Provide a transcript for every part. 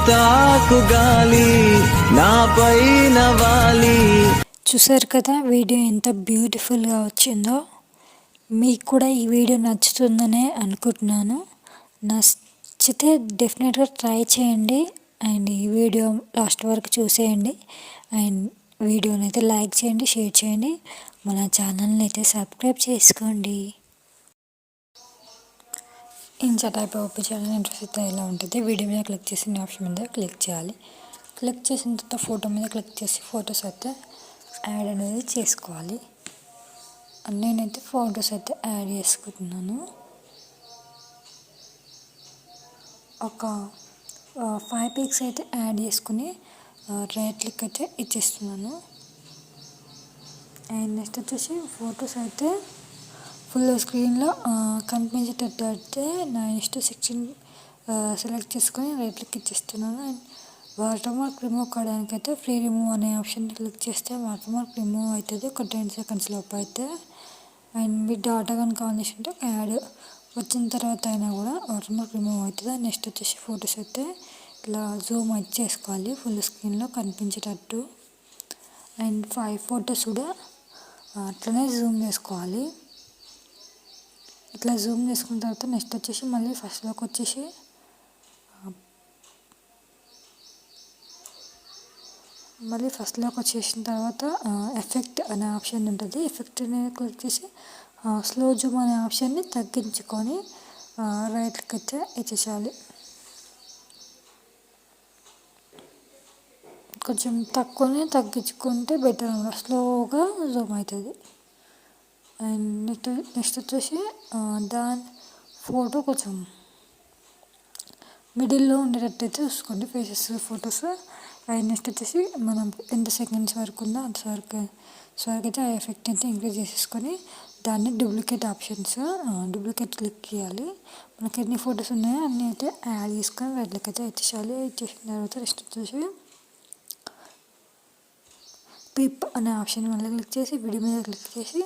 తాకు గాలి నాపైన వాలి. చూసారు కదా వీడియో ఎంత బ్యూటిఫుల్గా వచ్చిందో. మీకు కూడా ఈ వీడియో నచ్చుతుందనే అనుకుంటున్నాను. నచ్చితే డెఫినెట్గా ట్రై చేయండి అండ్ ఈ వీడియో లాస్ట్ వరకు చూసేయండి అండ్ వీడియోని అయితే లైక్ చేయండి, షేర్ చేయండి, మన ఛానల్ని అయితే సబ్స్క్రైబ్ చేసుకోండి. ఇన్స్టా టైప్ ఓపెన్ చేయాలని ఇంట్రెస్ట్ అయితే ఇలా ఉంటుంది. వీడియో మీద క్లిక్ చేసి ఆప్షన్ మీద క్లిక్ చేయాలి. క్లిక్ చేసిన తర్వాత ఫోటో మీద క్లిక్ చేసి ఫొటోస్ అయితే యాడ్ అనేది చేసుకోవాలి. నేనైతే ఫొటోస్ అయితే యాడ్ చేసుకుంటున్నాను. ఒక 5 పిక్స్ అయితే యాడ్ చేసుకుని రైట్ క్లిక్ అయితే ఇచ్చేస్తున్నాను. అండ్ నెక్స్ట్ వచ్చేసి ఫొటోస్ అయితే ఫుల్ స్క్రీన్లో కనిపించేటట్టు అయితే 9:16 సెలెక్ట్ చేసుకొని రైట్ క్లిక్ ఇచ్చేస్తున్నాను. అండ్ వాటర్ మార్క్ రిమూవ్ కావడానికి అయితే ఫ్రీ రిమూవ్ అనే ఆప్షన్ క్లిక్ చేస్తే వాటర్ మార్క్ రిమూవ్ అవుతుంది ఒక 10 సెకండ్స్ లోపు అయితే. అండ్ మీ డాటా కనుక ఆన్ చేసి ఉంటే యాడ్ వచ్చిన తర్వాత అయినా కూడా వాటర్ మార్క్ రిమూవ్ అవుతుంది. నెక్స్ట్ వచ్చేసి ఫొటోస్ అయితే ఇలా జూమ్ అయితే చేసుకోవాలి ఫుల్ స్క్రీన్లో కనిపించేటట్టు. అండ్ 5 ఫొటోస్ కూడా అట్లనే జూమ్ చేసుకోవాలి. ఇట్లా జూమ్ చేసుకున్న తర్వాత నెక్స్ట్ వచ్చేసి మళ్ళీ ఫస్ట్లోకి వచ్చేసి వచ్చేసిన తర్వాత ఎఫెక్ట్ అనే ఆప్షన్ ఉంటుంది. ఎఫెక్ట్ అనేది క్లిక్ చేసి స్లో జూమ్ అనే ఆప్షన్ని తగ్గించుకొని రైట్కి అయితే ఇచ్చేసేయాలి. కొంచెం తక్కువనే తగ్గించుకుంటే బెటర్ అనమాట, స్లోగా జూమ్ అవుతుంది. అండ్ నెక్స్ట్ వచ్చేసి దాని ఫోటో కొంచెం మిడిల్లో ఉండేటట్టయితే చూసుకోండి ఫేసెస్ ఫొటోస్. అండ్ నెక్స్ట్ వచ్చేసి మనం ఎంత సెకండ్స్ వరకు ఉందో అంతవరకు అయితే ఆ ఎఫెక్ట్ అయితే ఇంక్రీజ్ చేసేసుకొని దాన్ని డూప్లికేట్ డూప్లికేట్ క్లిక్ చేయాలి. మనకి ఎన్ని ఫొటోస్ ఉన్నాయో అన్నీ అయితే యాడ్ చేసుకొని వాటికి అయితే ఇచ్చేసేయాలి. ఇచ్చేసిన తర్వాత నెక్స్ట్ వచ్చేసి పిప్ అనే ఆప్షన్ మళ్ళీ క్లిక్ చేసి వీడియో మీద క్లిక్ చేసి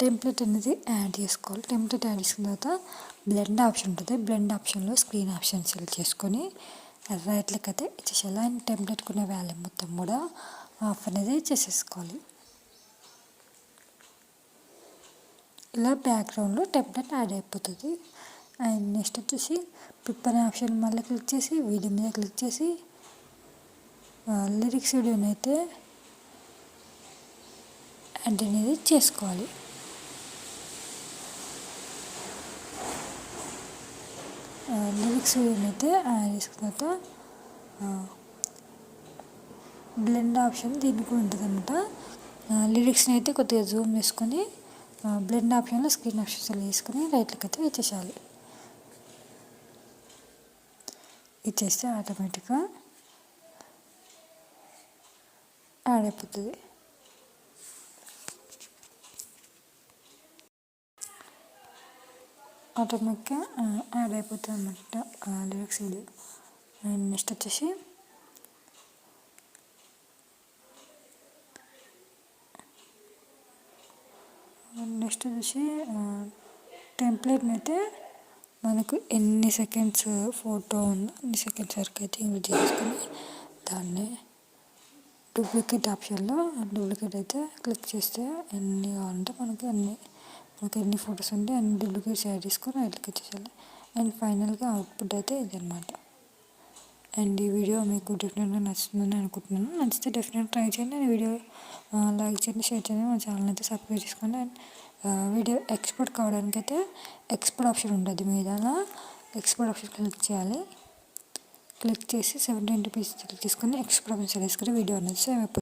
టెంప్లెట్ అనేది యాడ్ చేసుకోవాలి. టెంప్లెట్ యాడ్ చేసుకున్న తర్వాత బ్లెండ్ ఆప్షన్ ఉంటుంది. బ్లెండ్ ఆప్షన్లో స్క్రీన్ ఆప్షన్ సెలెక్ట్ చేసుకొని రైట్లకి అయితే ఇచ్చేసేయాలి. అండ్ టెంప్లెట్కున్న వాల్యూ మొత్తం కూడా ఆఫ్ అనేది చేసేసుకోవాలి. ఇలా బ్యాక్గ్రౌండ్లో టెంప్లెట్ యాడ్ అయిపోతుంది. అండ్ నెక్స్ట్ వచ్చేసి పిప్ అనే ఆప్షన్ మళ్ళీ క్లిక్ చేసి వీడియో మీద క్లిక్ చేసి లిరిక్స్ వీడియోని అయితే యాడ్ అనేది చేసుకోవాలి. లిరిక్స్ వీడియోని అయితే యాడ్ చేసుకున్న తర్వాత బ్లెండ్ ఆప్షన్ దీనికి ఉంటుంది అనమాట. లిరిక్స్ని అయితే కొద్దిగా జూమ్ చేసుకొని బ్లెండ్ ఆప్షన్లో స్క్రీన్ ఆప్షన్ సెలెక్ట్ చేసుకొని రైట్లకి అయితే ఇచ్చేసేయాలి. ఇచ్చేస్తే ఆటోమేటిక్గా యాడ్ అయిపోతుంది. ఆటోమేటిక్గా యాడ్ అయిపోతుంది అన్నమాట లిరిక్స్ వీడియో. అండ్ నెక్స్ట్ వచ్చేసి టెంప్లెట్ని అయితే మనకు ఎన్ని సెకండ్స్ ఫోటో ఉందో అన్ని సెకండ్స్ వరకు అయితే యూజ్ చేసుకొని దాన్ని డూప్లికేట్ ఆప్షన్లో డూప్లికేట్ అయితే క్లిక్ చేస్తే ఎన్ని కావాలంటే మనకి ఎన్ని ఫొటోస్ ఉంటే అన్ని డూప్లికేట్స్ యాడ్ చేసుకొని రైట్కి వచ్చేసేయాలి. అండ్ ఫైనల్గా అవుట్పుట్ అయితే ఇదనమాట. అండ్ ఈ వీడియో మీకు డెఫినెట్గా నచ్చుతుందని అనుకుంటున్నాను. నచ్చితే డెఫినెట్గా ట్రై చేయండి. అండ్ వీడియో లైక్ చేయండి, షేర్ చేయండి, మా ఛానల్ అయితే సబ్స్క్రైబ్ చేసుకోండి. అండ్ వీడియో ఎక్స్పోర్ట్ కావడానికి అయితే ఎక్స్పోర్ట్ ఆప్షన్ ఉంటుంది. మీద ఎక్స్పోర్ట్ ఆప్షన్ క్లిక్ చేయాలి. క్లిక్ చేసి 720p క్లిక్ చేసుకొని ఎక్స్పోర్ట్ ఆప్షన్ సెలెక్ట్ చేసుకొని వీడియో అనేది సేవ్ అయిపోతుంది.